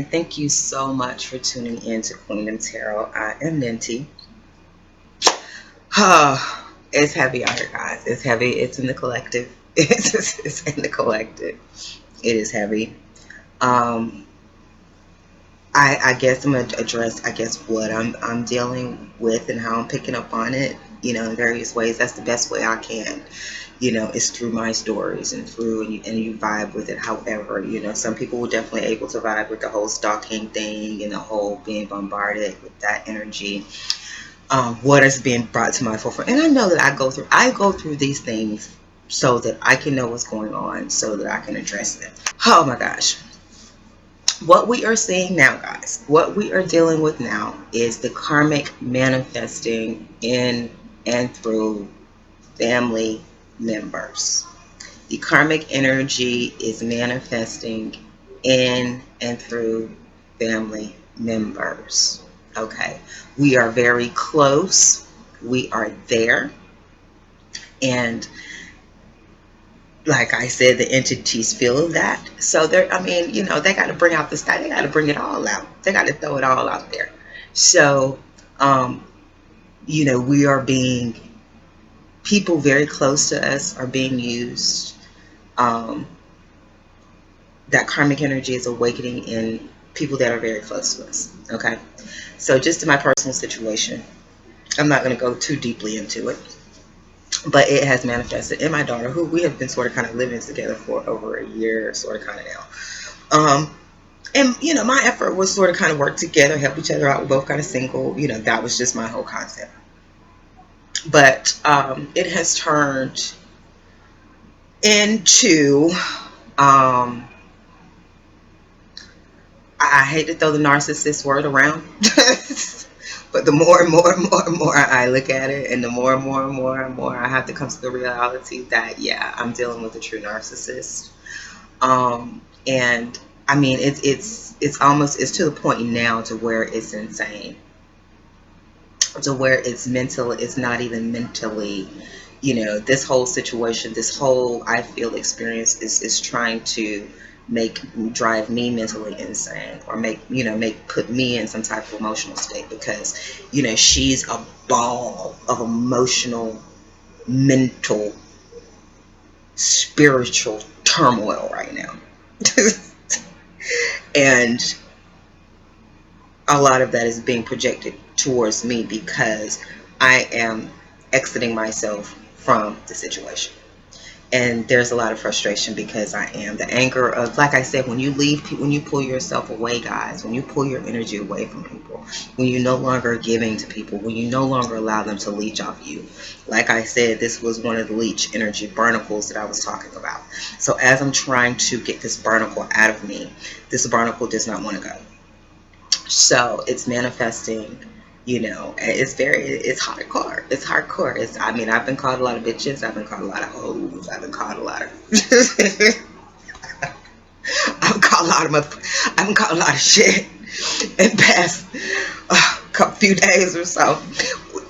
and thank you so much for tuning in to Queendom Tarot. I am Ninti. Oh, it's heavy out here, guys. It's heavy. It's in the collective. It's in the collective. It is heavy. Um, I guess I'm gonna address, what I'm dealing with and how I'm picking up on it. In various ways. That's the best way I can. It's through my stories and through, and you vibe with it. However, some people were definitely able to vibe with the whole stalking thing and the whole being bombarded with that energy. What is being brought to my forefront, and I know that I go through these things so that I can know what's going on, so that I can address them. Oh my gosh. What we are seeing now, guys, what we are dealing with now is the karmic manifesting in and through family members. The karmic energy is manifesting in and through family members. Okay, we are very close. We are there. And like I said, the entities feel that. So they're, they got to bring out the stuff. They got to bring it all out. They got to throw it all out there. So, we are being, people very close to us are being used. That karmic energy is awakening in people that are very close to us. Okay. So just in my personal situation, I'm not going to go too deeply into it, but it has manifested in my daughter, who we have been sort of kind of living together for over a year, sort of kind of now. And my effort was sort of kind of work together, help each other out. We're both kind of single. That was just my whole concept. But it has turned into, I hate to throw the narcissist word around, but the more and more and more and more I look at it, and the more and more and more and more I have to come to the reality that, yeah, I'm dealing with a true narcissist. And I mean, it's almost, it's to the point now to where it's insane, to where it's mental. It's not even mentally, this whole situation, this whole, I feel, experience is trying to drive me mentally insane, or put me in some type of emotional state, because she's a ball of emotional, mental, spiritual turmoil right now. And a lot of that is being projected towards me because I am exiting myself from the situation. And there's a lot of frustration because I am. The anger of, like I said, when you pull yourself away, guys, when you pull your energy away from people, when you no longer are giving to people, when you no longer allow them to leech off you. Like I said, this was one of the leech energy barnacles that I was talking about. So as I'm trying to get this barnacle out of me, this barnacle does not want to go. So it's manifesting. It's hardcore. It's hardcore. I've been called a lot of bitches. I've been called a lot of hoes. I've been called a lot of I've been called a lot of shit in the past few days or so.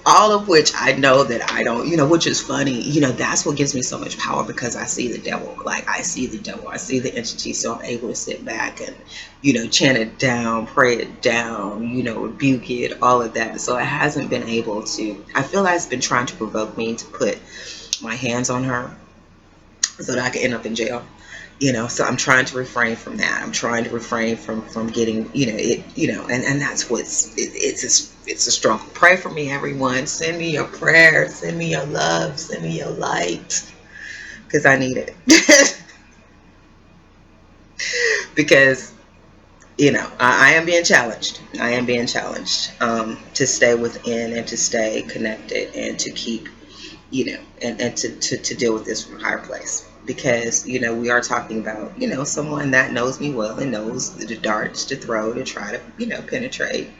All of which I know that I don't, which is funny. That's what gives me so much power, because I see the devil. Like, I see the devil. I see the entity. So I'm able to sit back and, chant it down, pray it down, rebuke it, all of that. So it hasn't been able to, I feel like it's been trying to provoke me to put my hands on her so that I can end up in jail. So I'm trying to refrain from that. I'm trying to refrain from getting, and that's it's a struggle. Pray for me, everyone. Send me your prayers, send me your love, send me your light, because I need it. Because, I am being challenged. I am being challenged to stay within and to stay connected and to keep, and to deal with this from a higher place. Because, we are talking about, someone that knows me well and knows the darts to throw to try to, penetrate,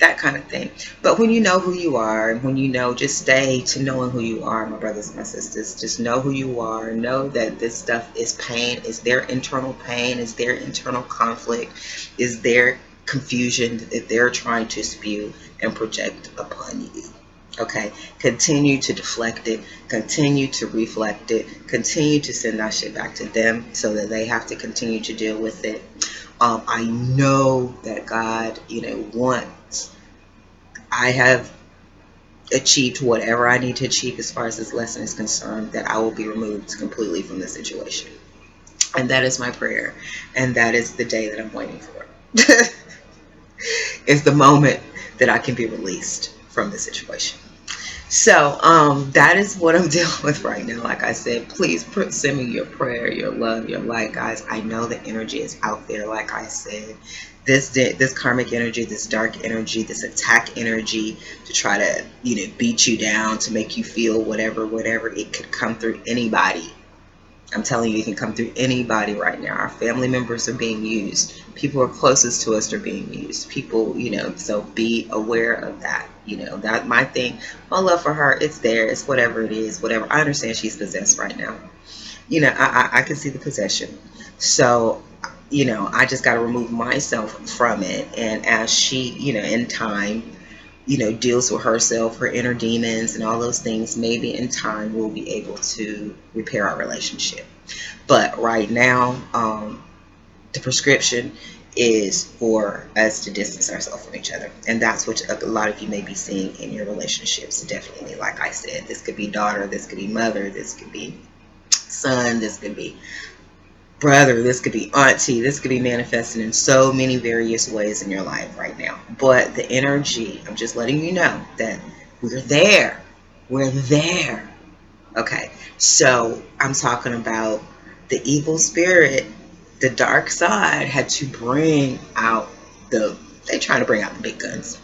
that kind of thing. But when you know who you are, and when just stay to knowing who you are, my brothers and my sisters, just know who you are. Know that this stuff is pain, is their internal pain, is their internal conflict, is their confusion that they're trying to spew and project upon you. Okay, continue to deflect it, continue to reflect it, continue to send that shit back to them so that they have to continue to deal with it. I know that God, once I have achieved whatever I need to achieve as far as this lesson is concerned, that I will be removed completely from the situation. And that is my prayer. And that is the day that I'm waiting for. It's the moment that I can be released from the situation. So that is what I'm dealing with right now. Like I said, please send me your prayer, your love, your light, guys. I know the energy is out there. Like I said, this karmic energy, this dark energy, this attack energy to try to beat you down, to make you feel whatever. It could come through anybody. I'm telling you, it can come through anybody right now. Our family members are being used. People who are closest to us are being used. People, so be aware of that. That my thing, my love for her, it's there. It's whatever it is, whatever. I understand she's possessed right now. I can see the possession. So, I just got to remove myself from it. And as she, in time, deals with herself, her inner demons, and all those things, maybe in time we'll be able to repair our relationship. But right now, the prescription is for us to distance ourselves from each other. And that's what a lot of you may be seeing in your relationships. Definitely, like I said, this could be daughter, this could be mother, this could be son, this could be brother, this could be auntie, this could be manifesting in so many various ways in your life right now. But the energy, I'm just letting you know that we're there. We're there. Okay, so I'm talking about the evil spirit, the dark side had to bring out they trying to bring out the big guns.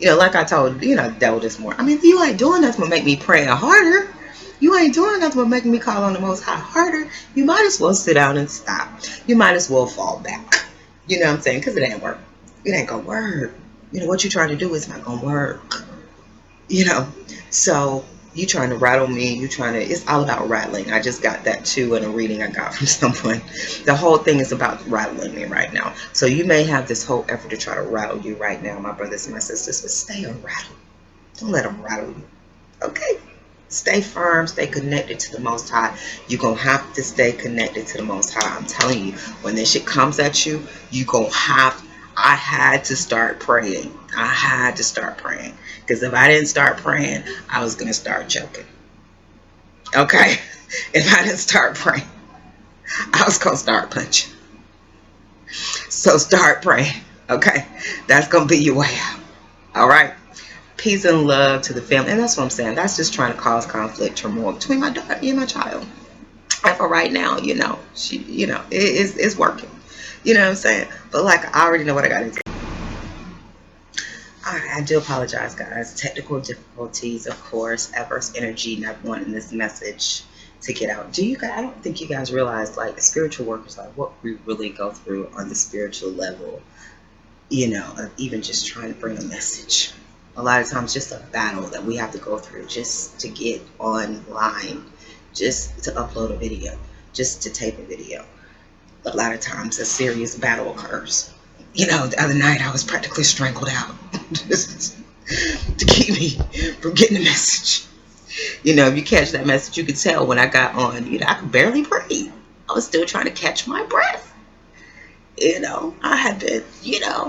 Like I told, devil this morning. I mean, if you ain't doing nothing but make me pray harder, you ain't doing nothing but making me call on the Most High harder, you might as well sit down and stop. You might as well fall back. You know what I'm saying? Because it ain't work. It ain't gonna work. What you're trying to do is not gonna work. So you trying to rattle me, it's all about rattling. I just got that too in a reading I got from someone. The whole thing is about rattling me right now. So you may have this whole effort to try to rattle you right now, my brothers and my sisters, but stay unrattled. Don't let them rattle you. Okay? Stay firm, stay connected to the Most High. You're going to have to stay connected to the Most High. I'm telling you, when this shit comes at you, I had to start praying. Because if I didn't start praying, I was going to start joking. Okay? If I didn't start praying, I was going to start punching. So start praying. Okay? That's going to be your way out. All right? Peace and love to the family. And that's what I'm saying. That's just trying to cause conflict, turmoil between my daughter and my child. And for right now, she, it's working. You know what I'm saying? But like, I already know what I got to do. Alright, I do apologize, guys. Technical difficulties, of course. Adverse energy, not wanting this message to get out. I don't think you guys realize, like, spiritual workers, like, what we really go through on the spiritual level, of even just trying to bring a message. A lot of times just a battle that we have to go through just to get online, just to upload a video, just to tape a video. A lot of times a serious battle occurs. The other night I was practically strangled out just to keep me from getting the message. If you catch that message, you could tell when I got on, I could barely breathe. I was still trying to catch my breath. I had been,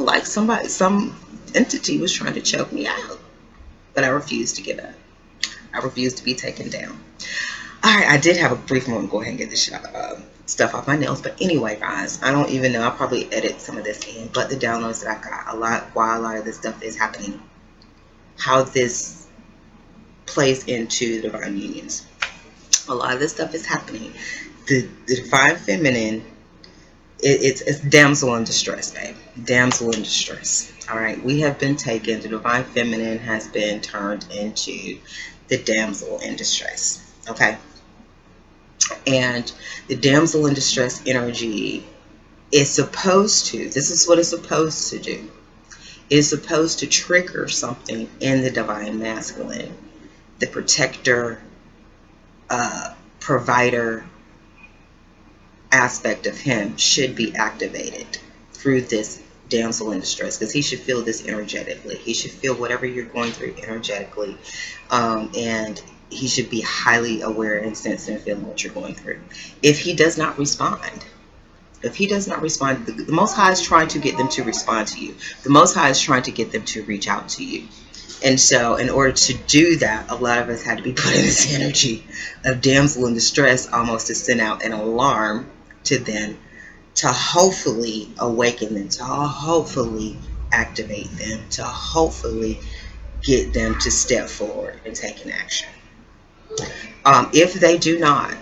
like some entity was trying to choke me out. But I refused to give up. I refused to be taken down. Alright, I did have a brief moment to go ahead and get this stuff off my nails. But anyway, guys, I don't even know. I'll probably edit some of this in. But the downloads that I got, while a lot of this stuff is happening, how this plays into divine unions. A lot of this stuff is happening. The divine feminine, it's damsel in distress, babe. Damsel in distress. All right, we have been taken. The divine feminine has been turned into the damsel in distress. Okay, and the damsel in distress energy is supposed to. This is what it's supposed to do. It's supposed to trigger something in the divine masculine. The protector, provider aspect of him should be activated through this damsel in distress, because he should feel this energetically. He should feel whatever you're going through energetically, and he should be highly aware and sensitive in what you're going through. If he does not respond, If he does not respond, the Most High is trying to get them to respond to you. The Most High is trying to get them to reach out to you. And so in order to do that, a lot of us had to be put in this energy of damsel in distress, almost to send out an alarm to them, to hopefully awaken them, to hopefully activate them, to hopefully get them to step forward and take an action. If they do not,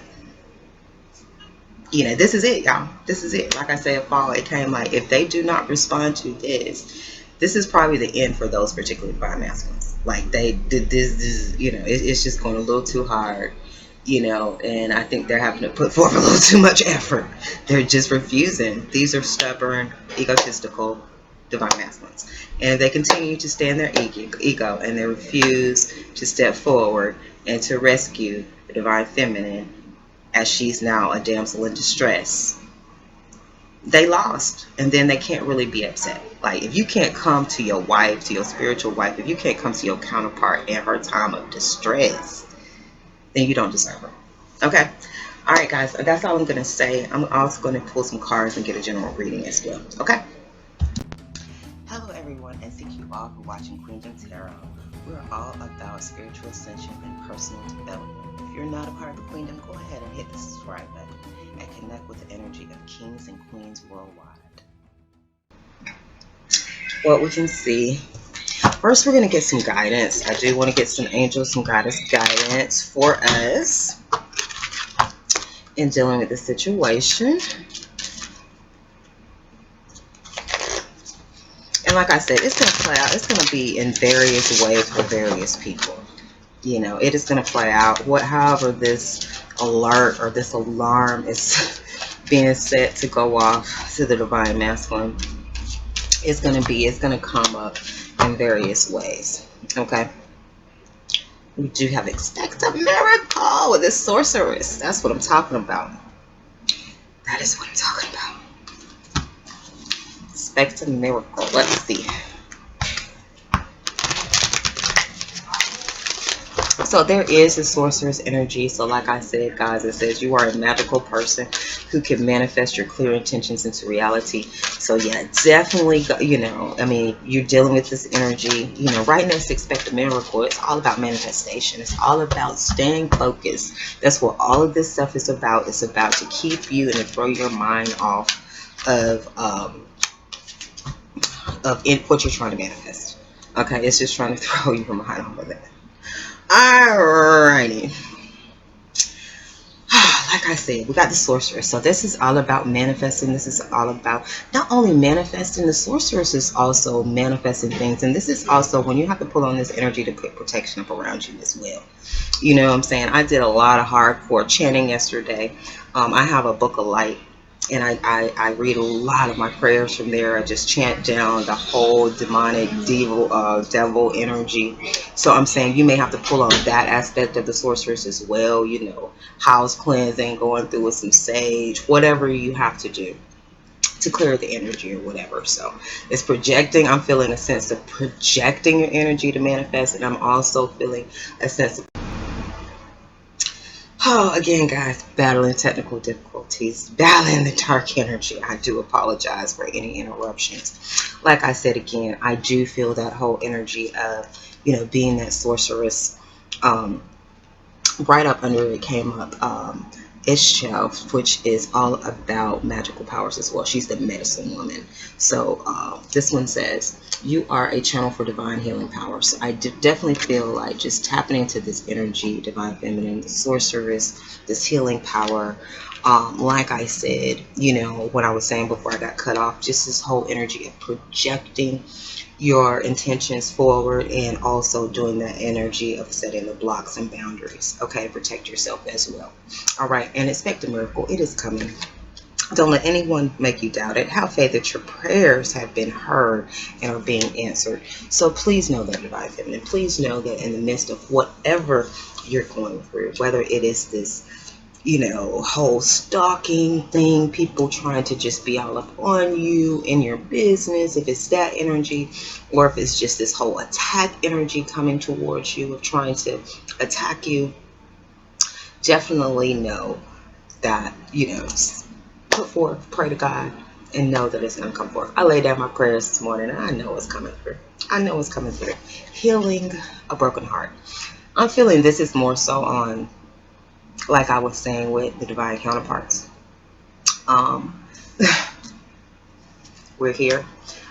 this is it, y'all. This is it. Like I said, fall, it came like, if they do not respond to this is probably the end for those particular divine masculines. Like, they did this, it's just going a little too hard, and I think they're having to put forth a little too much effort. They're just refusing. These are stubborn, egotistical divine masculines. And they continue to stay in their ego, and they refuse to step forward and to rescue the divine feminine, as she's now a damsel in distress. They lost, and then they can't really be upset. Like, if you can't come to your wife, to your spiritual wife, if you can't come to your counterpart in her time of distress, then you don't deserve her. Okay? All right, guys, that's all I'm going to say. I'm also going to pull some cards and get a general reading as well. Okay? Hello, everyone, and thank you all for watching Queendom Tarot. We're all about spiritual ascension and personal development. If you're not a part of the Queendom, go ahead and hit the subscribe button and connect with the energy of kings and queens worldwide. What we can see. First, we're going to get some guidance. I do want to get some angels, some guidance for us in dealing with the situation. And like I said, it's going to play out. It's going to be in various ways for various people. It is going to play out. However this alert or this alarm is being set to go off to the divine masculine, it's going to come up in various ways. Okay. We do have expect a miracle with this sorceress. That's what I'm talking about. That is what I'm talking about. Expect a miracle. Let's see. So there is a sorceress energy. So like I said, guys, it says you are a magical person who can manifest your clear intentions into reality. So yeah, definitely, you're dealing with this energy. Right next to expect a miracle, it's all about manifestation. It's all about staying focused. That's what all of this stuff is about. It's about to keep you and to throw your mind off of what you're trying to manifest. Okay, it's just trying to throw your mind off of that. Alrighty. Like I said, we got the sorceress. So this is all about manifesting. This is all about not only manifesting, the sorceress is also manifesting things. And this is also when you have to pull on this energy to put protection up around you as well. You know what I'm saying? I did a lot of hardcore chanting yesterday. I have a book of light. And I read a lot of my prayers from there. I just chant down the whole demonic devil energy. So I'm saying you may have to pull on that aspect of the sorceress as well. House cleansing, going through with some sage, whatever you have to do to clear the energy or whatever. So it's projecting. I'm feeling a sense of projecting your energy to manifest. And I'm also feeling a sense of again, guys, battling technical difficulties, battling the dark energy. I do apologize for any interruptions. Like I said, again, I do feel that whole energy of, being that sorceress. Right up under it came up Ishchel, which is all about magical powers as well. She's the medicine woman. So this one says, you are a channel for divine healing powers. So I definitely feel like just tapping into this energy, divine feminine, the sorceress, this healing power. Like I said, what I was saying before I got cut off, just this whole energy of projecting your intentions forward and also doing that energy of setting the blocks and boundaries. Okay, protect yourself as well. All right, and expect a miracle. It is coming. Don't let anyone make you doubt it. Have faith that your prayers have been heard and are being answered. So please know that, divine feminine. Please know that in the midst of whatever you're going through, whether it is this whole stalking thing, people trying to just be all up on you in your business, if it's that energy, or if it's just this whole attack energy coming towards you of trying to attack you, definitely know that, put forth, pray to God, and know that it's going to come forth. I laid down my prayers this morning, and I know it's coming through. I know it's coming through. Healing a broken heart. I'm feeling this is more so on, like I was saying with the divine counterparts. We're here.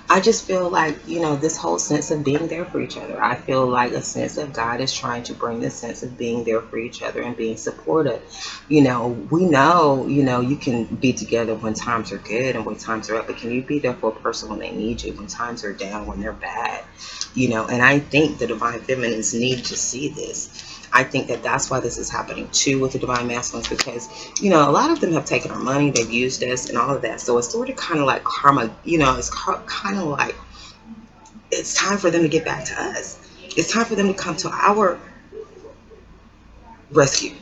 I just feel like, this whole sense of being there for each other. I feel like a sense of God is trying to bring this sense of being there for each other and being supportive. We know, you can be together when times are good and when times are up, but can you be there for a person when they need you, when times are down, when they're bad? And I think the divine feminines need to see this. I think that that's why this is happening too with the divine masculines, because a lot of them have taken our money, they've used us and all of that. So it's sort of kind of like karma. It's kind of like it's time for them to get back to us. It's time for them to come to our rescue.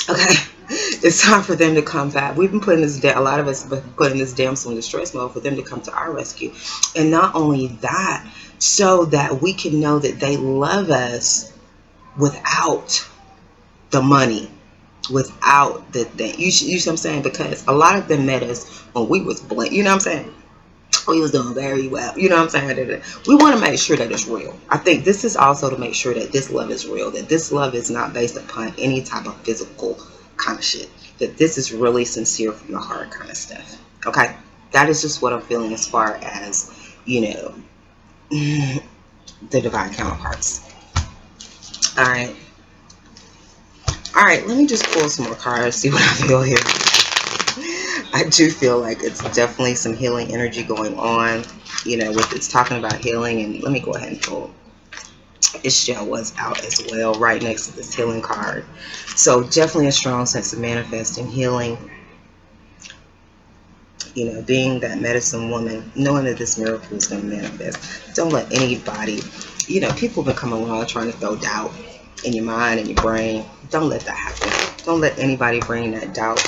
Okay, it's time for them to come back. We've been putting this a lot of us have been putting this damsel in distress mode for them to come to our rescue, and not only that, so that we can know that they love us without the money, without the thing. You see what I'm saying? Because a lot of them met us when we was blank. You know what I'm saying? We was doing very well. You know what I'm saying? We want to make sure that it's real. I think this is also to make sure that this love is real, that this love is not based upon any type of physical kind of shit, that this is really sincere from your heart kind of stuff. Okay? That is just what I'm feeling as far as, the divine counterparts. Alright, let me just pull some more cards, see what I feel here. I do feel like it's definitely some healing energy going on, with it's talking about healing. And let me go ahead and pull. This gel was out as well, right next to this healing card. So definitely a strong sense of manifesting, healing, being that medicine woman, knowing that this miracle is going to manifest. Don't let anybody, people have been coming along trying to throw doubt in your mind and your brain. Don't let that happen. Don't let anybody bring that doubt.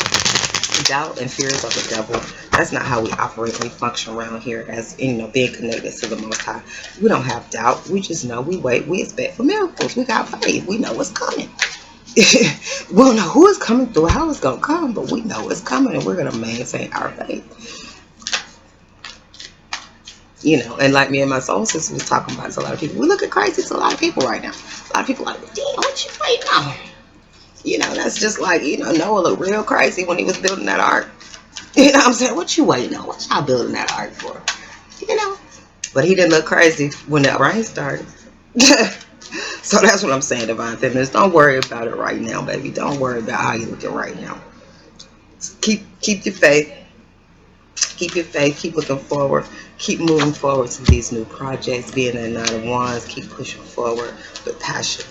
Doubt and fear is of the devil. That's not how we operate. We function around here as, being connected to the Most High. We don't have doubt. We just know, we wait, we expect for miracles. We got faith. We know what's coming. We don't know who is coming through, how it's going to come, but we know it's coming, and we're going to maintain our faith. And like me and my soul sister was talking about, it's a lot of people. We look at crazy to a lot of people right now. A lot of people are like, damn, what you waiting on? That's just like, Noah looked real crazy when he was building that ark. You know what I'm saying? What you waiting on? What y'all building that ark for? But he didn't look crazy when that rain started. So that's what I'm saying, divine feminines. Don't worry about it right now, baby. Don't worry about how you're looking right now. Keep your faith. Keep your faith. Keep looking forward. Keep moving forward to these new projects. Being a Nine of Wands. Keep pushing forward with passion.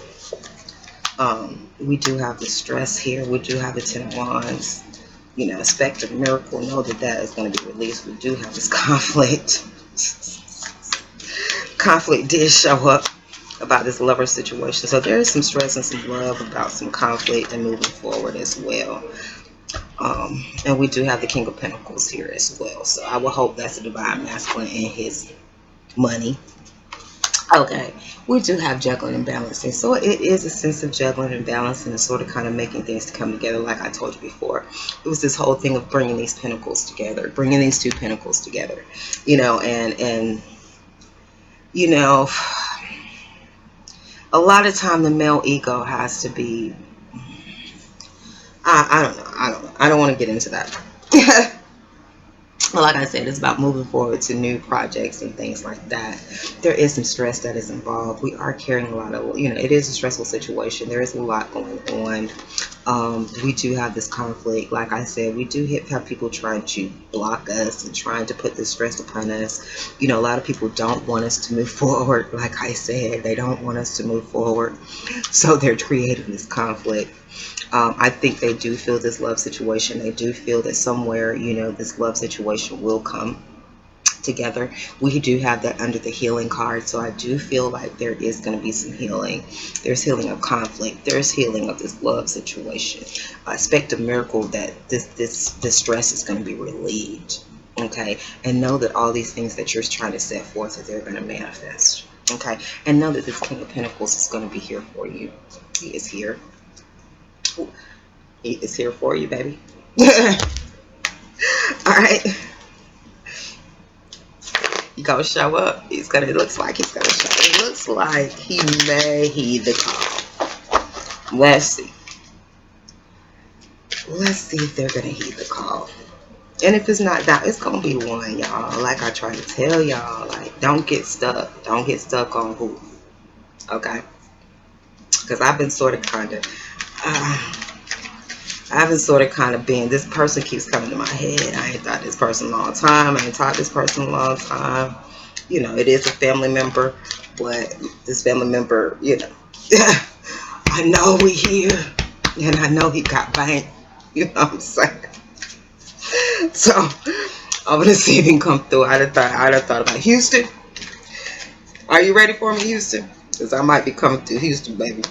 We do have the stress here. We do have the Ten of Wands. Expect a miracle. Know that is going to be released. We do have this conflict. Conflict did show up about this lover situation. So there is some stress and some love about some conflict and moving forward as well. And we do have the King of Pentacles here as well. So I will hope that's a divine masculine and his money. Okay, we do have juggling and balancing. So it is a sense of juggling and balancing and sort of kind of making things to come together, like I told you before. It was this whole thing of bringing these pentacles together, bringing these two pentacles together, and a lot of time the male ego has to be, I don't know. I don't want to get into that. But like I said, it's about moving forward to new projects and things like that. There is some stress that is involved. We are carrying a lot of, it is a stressful situation. There is a lot going on. We do have this conflict. Like I said, we do have people trying to block us and trying to put this stress upon us. A lot of people don't want us to move forward. Like I said, they don't want us to move forward. So they're creating this conflict. I think they do feel this love situation. They do feel that somewhere, this love situation will come together. We do have that under the healing card. So I do feel like there is going to be some healing. There's healing of conflict. There's healing of this love situation. I expect a miracle that this stress is going to be relieved. Okay. And know that all these things that you're trying to set forth, that they're going to manifest. Okay. And know that this King of Pentacles is going to be here for you. He is here. He is here for you, baby. Alright. He gonna show up. It looks like he's gonna show up. It looks like he may heed the call. Let's see. Let's see if they're gonna heed the call. And if it's not that, it's gonna be one, y'all. Like I try to tell y'all, like, don't get stuck. Don't get stuck on who. Okay? Because I've been sort of kind of being, this person keeps coming to my head. I ain't thought this person a long time. I ain't taught this person a long time. You know, it is a family member, but this family member, you know, I know we here, and I know he got banked. You know what I'm saying? So I'm gonna see if he can come through. I'd have thought about Houston. Are you ready for me, Houston? Because I might be coming to Houston, baby.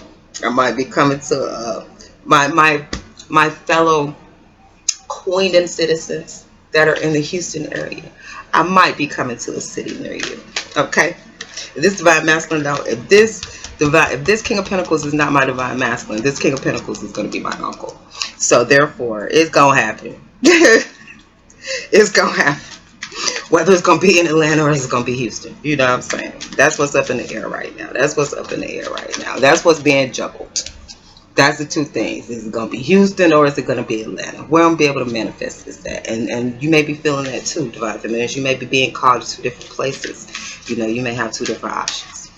I might be coming to my fellow Queen and citizens that are in the Houston area. I might be coming to a city near you. Okay? If this divine masculine, though, if this King of Pentacles is not my divine masculine, this King of Pentacles is going to be my uncle. So therefore, it's gonna happen. It's gonna happen. Whether it's gonna be in Atlanta or it's gonna be Houston. You know what I'm saying? That's what's up in the air right now. That's what's up in the air right now. That's what's being juggled. That's the two things. Is it going to be Houston or is it going to be Atlanta? Where I'm going to be able to manifest is that. And you may be feeling that too, Divine Feminines. You may be being called to two different places. You know, you may have two different options.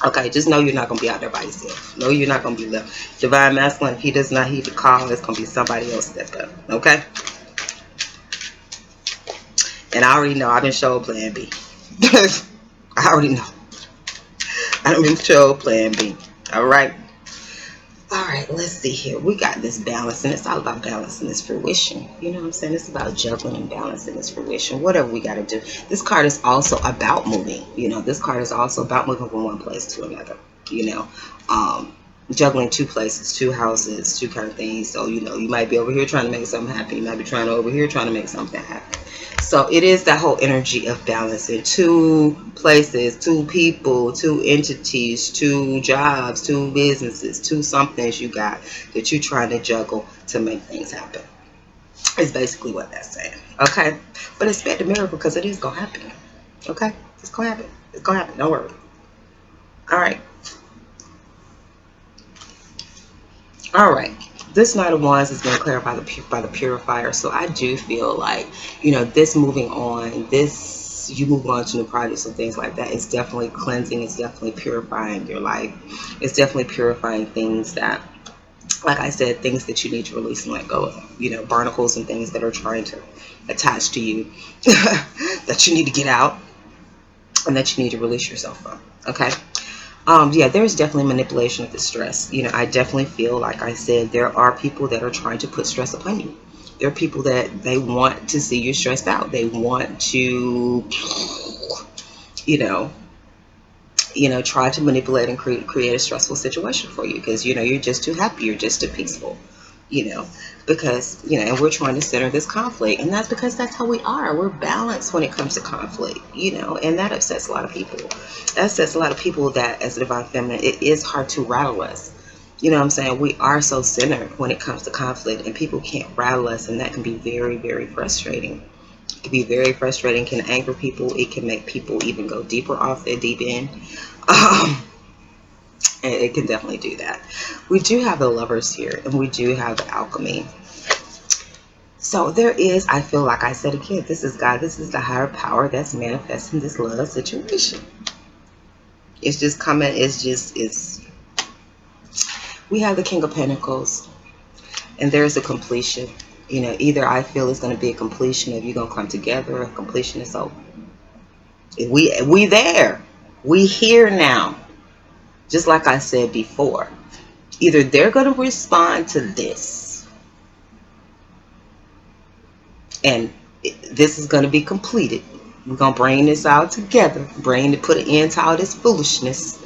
Okay, just know you're not going to be out there by yourself. Know you're not going to be left. Divine Masculine, if he does not heed the call, it's going to be somebody else stepped up. Okay? And I already know. I've been showing Plan B. I already know. I've been showing Plan B. All right? All right, let's see here. We got this balance, and it's all about balancing this fruition. You know what I'm saying? It's about juggling and balancing this fruition, whatever we got to do. This card is also about moving. You know, this card is also about moving from one place to another. You know, juggling two places, two houses, two kind of things. So, you know, you might be over here trying to make something happen. You might be trying to make something happen. So it is that whole energy of balancing two places, two people, two entities, two jobs, two businesses, two somethings you got that you're trying to juggle to make things happen. It's basically what that's saying. Okay? But expect a miracle because it is going to happen. Okay? It's going to happen. It's going to happen. Don't worry. All right. All right. This Knight of Wands is being cleared by the purifier. So I do feel like, you know, this moving on, this you move on to new projects and things like that, it's definitely cleansing. It's definitely purifying your life. It's definitely purifying things that, like I said, things that you need to release and let go of. You know, barnacles and things that are trying to attach to you that you need to get out and that you need to release yourself from. Okay? Yeah, there's definitely manipulation of the stress. You know, I definitely feel, like I said, there are people that are trying to put stress upon you. There are people that they want to see you stressed out. They want to, you know, try to manipulate and create a stressful situation for you because, you know, you're just too happy. You're just too peaceful, you know, because, you know, and we're trying to center this conflict. And that's because that's how we are. We're balanced when it comes to conflict, you know, and that upsets a lot of people. That upsets a lot of people that, as a divine feminine, it is hard to rattle us. You know what I'm saying? We are so centered when it comes to conflict, and people can't rattle us, and that can be very, very frustrating. It can be very frustrating, can anger people. It can make people even go deeper off their deep end. And it can definitely do that. We do have the Lovers here, and we do have the Alchemy. So there is, I feel like I said again, this is God. This is the higher power that's manifesting this love situation. It's just coming. We have the King of Pentacles, and there's a completion. You know, either I feel it's going to be a completion of you going to come together, a completion is over. We there. We here now. Just like I said before. Either they're going to respond to this, and this is going to be completed. We're going to bring this all together. Put an end to all this foolishness,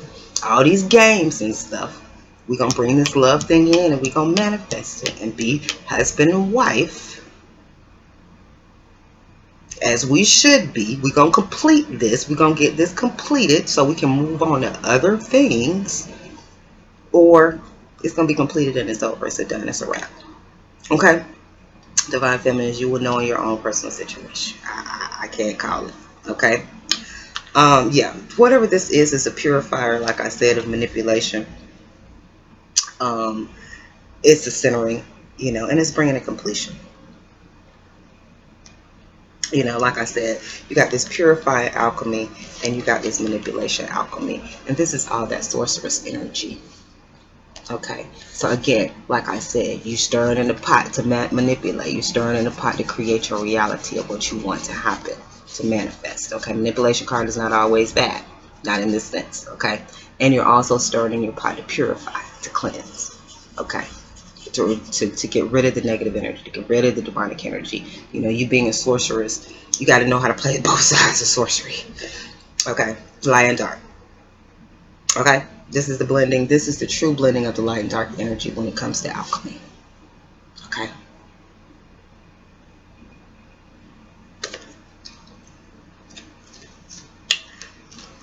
all these games and stuff. We're going to bring this love thing in, and we're going to manifest it and be husband and wife as we should be. We're going to complete this. We're going to get this completed so we can move on to other things, or it's going to be completed and it's over. It's a done. It's a wrap. Okay? Divine Feminines, you will know in your own personal situation. I can't call it. Okay. Yeah. Whatever this is a purifier, like I said, of manipulation. Um, it's a centering, and it's bringing a completion. Like I said, you got this purifying alchemy and you got this manipulation alchemy. And this is all that sorceress energy. Okay, so again, like I said, you stirring in the pot to manipulate. You stirring in the pot to create your reality of what you want to happen, to manifest. Okay, manipulation card is not always bad, not in this sense. Okay, and you're also stirring in your pot to purify, to cleanse. Okay, to get rid of the negative energy, to get rid of the demonic energy. You being a sorceress, you got to know how to play both sides of sorcery. Okay, light and dark. Okay, this is the blending. This is the true blending of the light and dark energy when it comes to alchemy. Okay.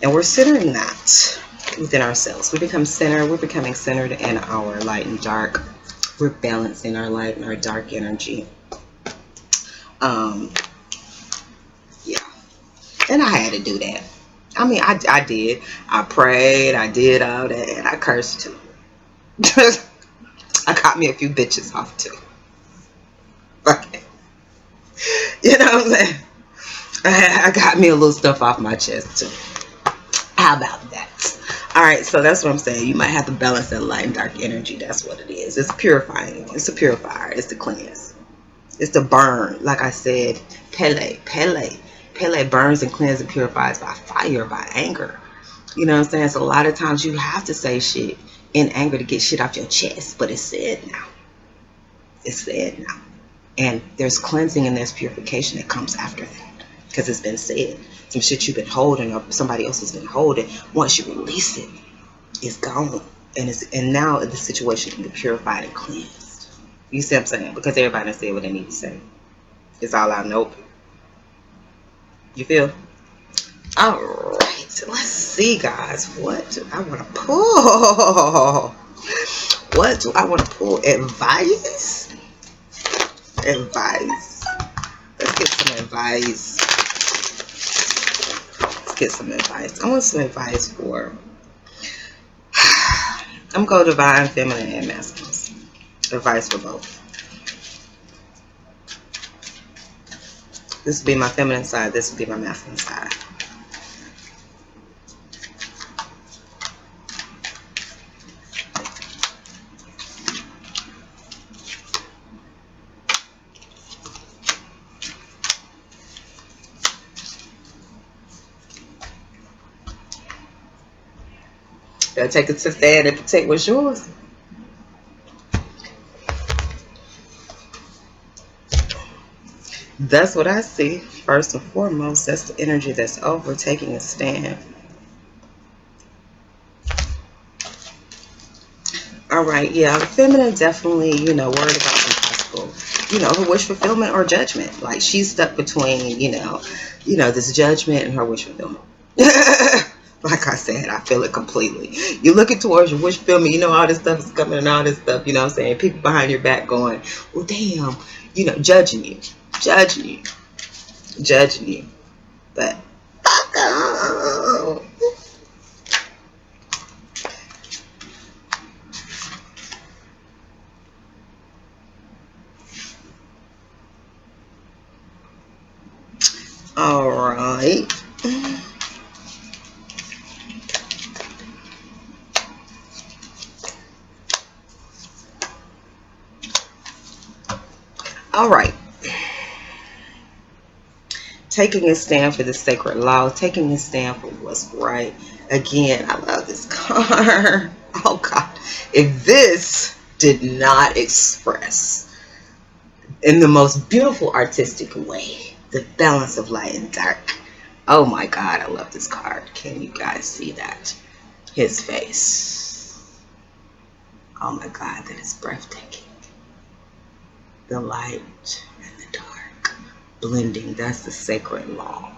And we're centering that within ourselves. We become centered. We're becoming centered in our light and dark. We're balancing our light and our dark energy. Yeah. And I had to do that. I mean, I did. I prayed. I did all that. And I cursed too. I got me a few bitches off too. Okay. You know what I'm saying? I got me a little stuff off my chest too. How about that? Alright, so that's what I'm saying. You might have to balance that light and dark energy. That's what it is. It's purifying. It's a purifier. It's the cleanse. It's the burn. Like I said, Pele burns and cleanses and purifies by fire, by anger. You know what I'm saying? So a lot of times you have to say shit in anger to get shit off your chest. But it's said now. It's said now. And there's cleansing and there's purification that comes after that. Because it's been said. Some shit you've been holding or somebody else has been holding. Once you release it, it's gone. And now the situation can be purified and cleansed. You see what I'm saying? Because everybody said what they need to say. It's all out in the open. You feel? Alright. Let's see, guys. What do I want to pull? What do I want to pull? Advice? Advice. Let's get some advice. Get some advice. I want some advice for I'm going to divine, feminine, and masculine. Advice for both. This would be my feminine side. This would be my masculine side. Gotta take it to stand and protect what's yours. That's what I see. First and foremost, that's the energy that's over, taking a stand. Alright, yeah, the feminine definitely, worried about impossible, her wish fulfillment or judgment. Like, she's stuck between, this judgment and her wish fulfillment. Like I said, I feel it completely. You're looking towards your wish fulfillment, all this stuff is coming and all this stuff, you know what I'm saying? People behind your back going, well, damn, judging you. But fuck off. All right. All right. Taking a stand for the sacred law, taking a stand for what's right. Again, I love this card. Oh God. If this did not express in the most beautiful artistic way the balance of light and dark. Oh my God, I love this card. Can you guys see that? His face. Oh my God, that is breathtaking. The light and the dark blending, that's the sacred law.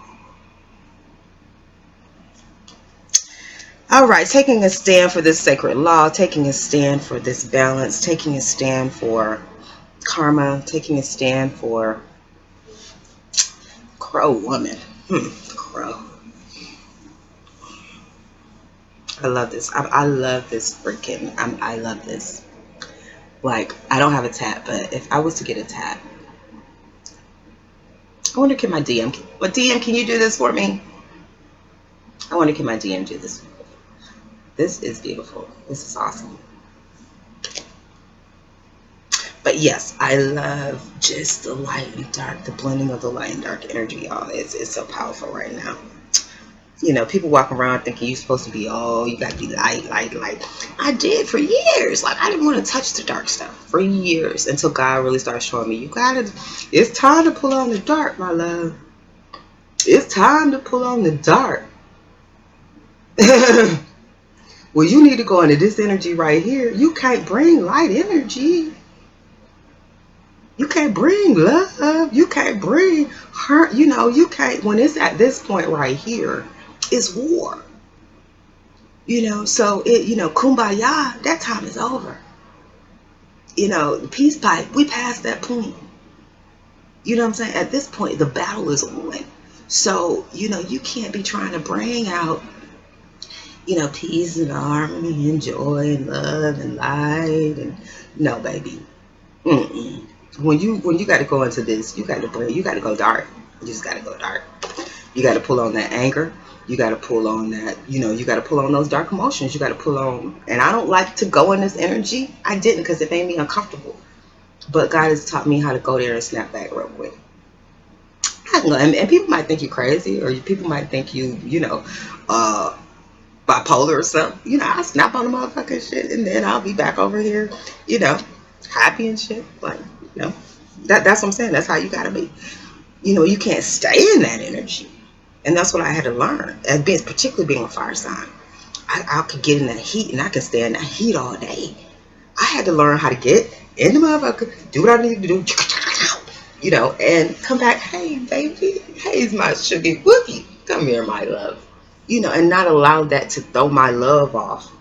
All right, taking a stand for this sacred law, taking a stand for this balance, taking a stand for Karma taking a stand for Crow woman. Crow. I love this. I love this freaking. I love this. Like, I don't have a tat, but if I was to get a tat, I wonder can my DM. What DM can you do this for me? I wonder can my DM do this. This is beautiful. This is awesome. But yes, I love just the light and dark, the blending of the light and dark energy, y'all. It's so powerful right now. You know, people walk around thinking you're supposed to be, oh, you got to be light, light, light. I did for years. Like, I didn't want to touch the dark stuff for years until God really started showing me, it's time to pull on the dark, my love. It's time to pull on the dark. Well, you need to go into this energy right here. You can't bring light energy. You can't bring love. You can't bring hurt. You know, you can't, when it's at this point right here, it's war. You know, so kumbaya, that time is over. You know, the peace pipe, we passed that point. You know what I'm saying? At this point, the battle is on. So, you can't be trying to bring out, peace and harmony and joy and love and light. And no, baby. Mm-mm. When you got to go into this, you got to go dark. You just got to go dark. You got to pull on that anger. You got to pull on that, you got to pull on those dark emotions. You got to pull on, and I don't like to go in this energy. I didn't, because it made me uncomfortable. But God has taught me how to go there and snap back real quick. And people might think you crazy, or people might think you, bipolar or something. I'll snap on the motherfucking shit, and then I'll be back over here, happy and shit. Like, that's what I'm saying. That's how you gotta be. You can't stay in that energy. And that's what I had to learn, particularly being a fire sign. I could get in that heat, and I could stay in that heat all day. I had to learn how to get in the motherfucker, do what I need to do, and come back. Hey, baby. Hey's my sugar wookie. Come here, my love. And not allow that to throw my love off.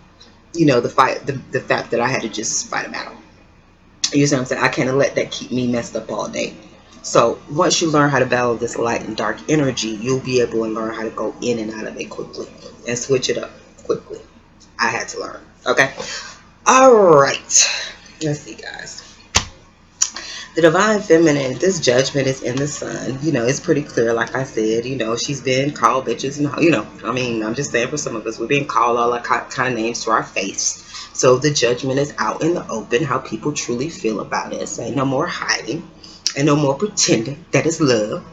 The fact that I had to just fight a battle. You see what I'm saying? I can't let that keep me messed up all day. So once you learn how to battle this light and dark energy, you'll be able to learn how to go in and out of it quickly and switch it up quickly. I had to learn. Okay. All right. Let's see, guys. The divine feminine, this judgment is in the sun. It's pretty clear. Like I said, she's been called bitches and, I'm just saying, for some of us, we're being called all that kind of names to our face. So the judgment is out in the open, how people truly feel about us. Ain't no more hiding and no more pretending that it's love.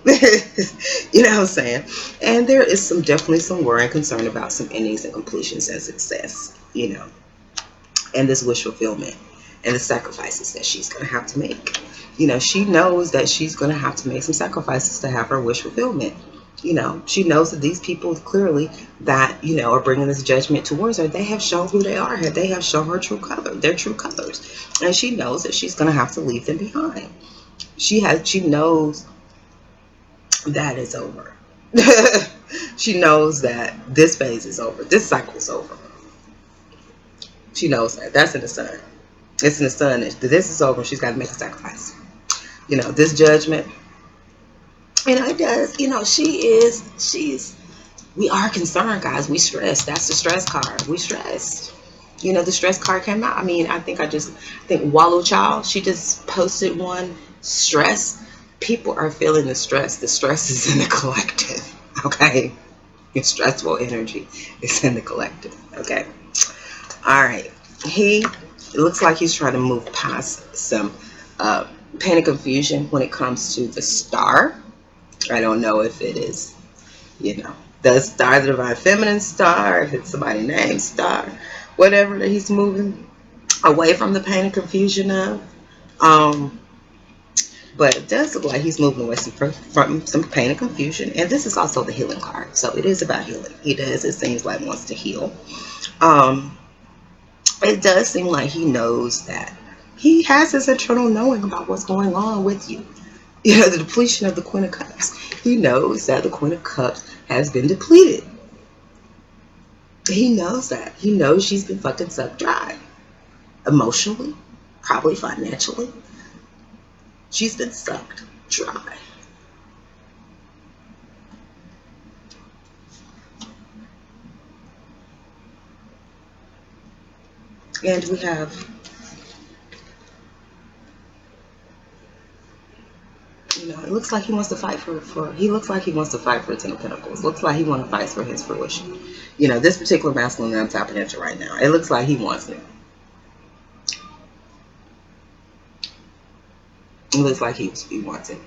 You know what I'm saying? And there is definitely some worry and concern about some endings and completions and success, and this wish fulfillment and the sacrifices that she's going to have to make. She knows that she's going to have to make some sacrifices to have her wish fulfillment. She knows that these people clearly that, are bringing this judgment towards her. They have shown who they are. They have shown her true color, their true colors. And she knows that she's going to have to leave them behind. She knows that it's over. She knows that this phase is over. This cycle is over. She knows that. That's in the sun. It's in the sun. This is over. She's got to make a sacrifice. This judgment. It does. We are concerned, guys. We stressed. That's the stress card. We stressed. The stress card came out. I think Wallow Child, she just posted one. Stress. People are feeling the stress. The stress is in the collective. Okay. Your stressful energy is in the collective. Okay. All right. It looks like he's trying to move past some pain and confusion when it comes to the star. I don't know if it is, the star, the divine feminine star, if it's somebody named Star, whatever that he's moving away from the pain and confusion of. But it does look like he's moving away from some pain and confusion. And this is also the healing card. So it is about healing. It seems like wants to heal. It does seem like he knows that he has this internal knowing about what's going on with you. The depletion of the Queen of Cups. He knows that the Queen of Cups has been depleted. He knows that. He knows she's been fucking sucked dry. Emotionally, probably financially. She's been sucked dry. And we have, it looks like he wants to fight he looks like he wants to fight for the Ten of Pentacles. Looks like he wants to fight for his fruition. This particular masculine that I'm tapping into right now, it looks like he wants it. It looks like he wants it.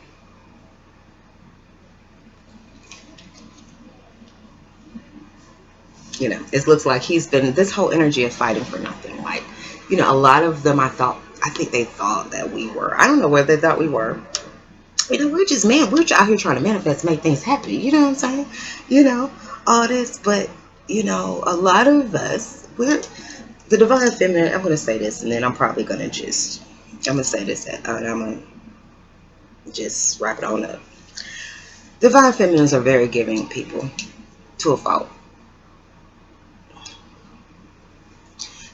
It looks like he's been, this whole energy of fighting for nothing. Like, a lot of them I think they thought that we were. I don't know whether they thought we were. We're just, we're out here trying to manifest, make things happen. You know what I'm saying? All this. But, a lot of us, we're the divine feminine. I'm going to say this, and then I'm probably going to I'm going to say this, and I'm going to just wrap it on up. Divine feminines are very giving people to a fault.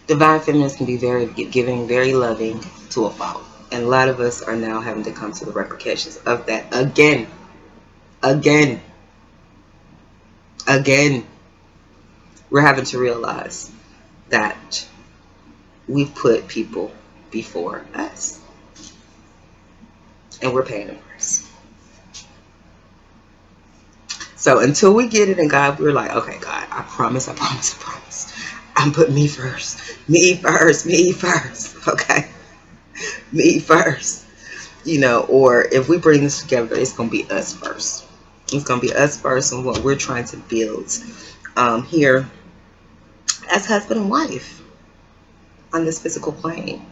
Divine feminines can be very giving, very loving to a fault. And a lot of us are now having to come to the repercussions of that again. We're having to realize that we've put people before us. And we're paying the price. So until we get it in God, we're like, okay, God, I promise. I'm putting me first. Me first. Okay? Me first. Or if we bring this together, it's going to be us first. It's going to be us first and what we're trying to build here as husband and wife on this physical plane.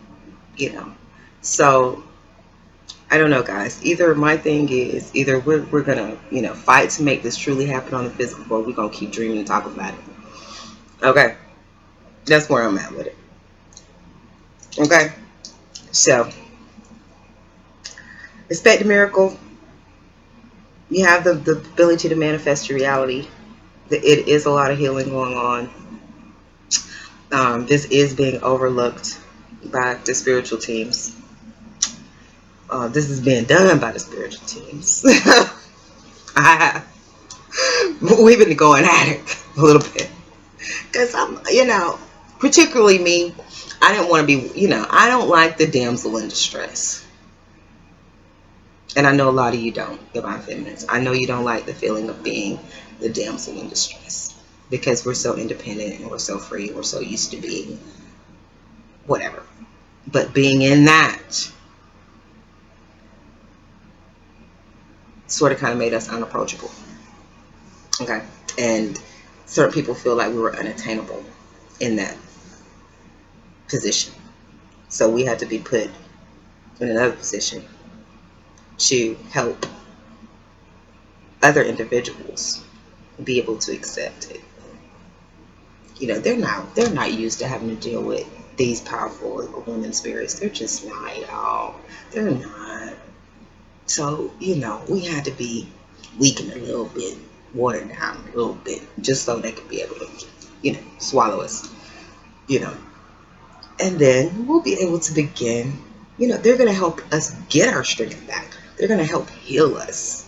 So I don't know, guys. Either my thing is, either we're going to, fight to make this truly happen on the physical, or we're going to keep dreaming and talk about it. Okay. That's where I'm at with it. Okay. So, expect a miracle. You have the ability to manifest your reality. It is a lot of healing going on. This is being overlooked by the spiritual teams. This is being done by the spiritual teams. We've been going at it a little bit. Because I'm, particularly me, I didn't want to be, I don't like the damsel in distress. And I know a lot of you don't, divine feminines. I know you don't like the feeling of being the damsel in distress. Because we're so independent and we're so free. We're so used to being whatever. But being in that sort of kind of made us unapproachable. Okay. And certain people feel like we were unattainable in that position. So we had to be put in another position to help other individuals be able to accept it. They're not used to having to deal with these powerful women spirits. They're just not at all. They're not. So, we had to be weakened a little bit, watered down a little bit, just so they could be able to, swallow us, And then we'll be able to begin, they're going to help us get our strength back. They're going to help heal us.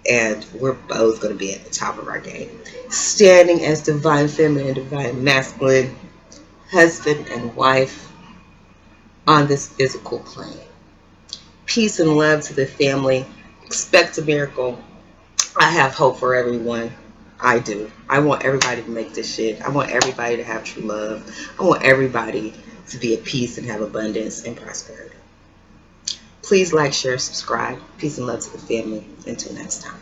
And we're both going to be at the top of our game. Standing as divine feminine, divine masculine, husband and wife on this physical plane. Peace and love to the family. Expect a miracle. I have hope for everyone. I do. I want everybody to make this shit. I want everybody to have true love. I want everybody to be at peace and have abundance and prosperity. Please like, share, subscribe. Peace and love to the family. Until next time.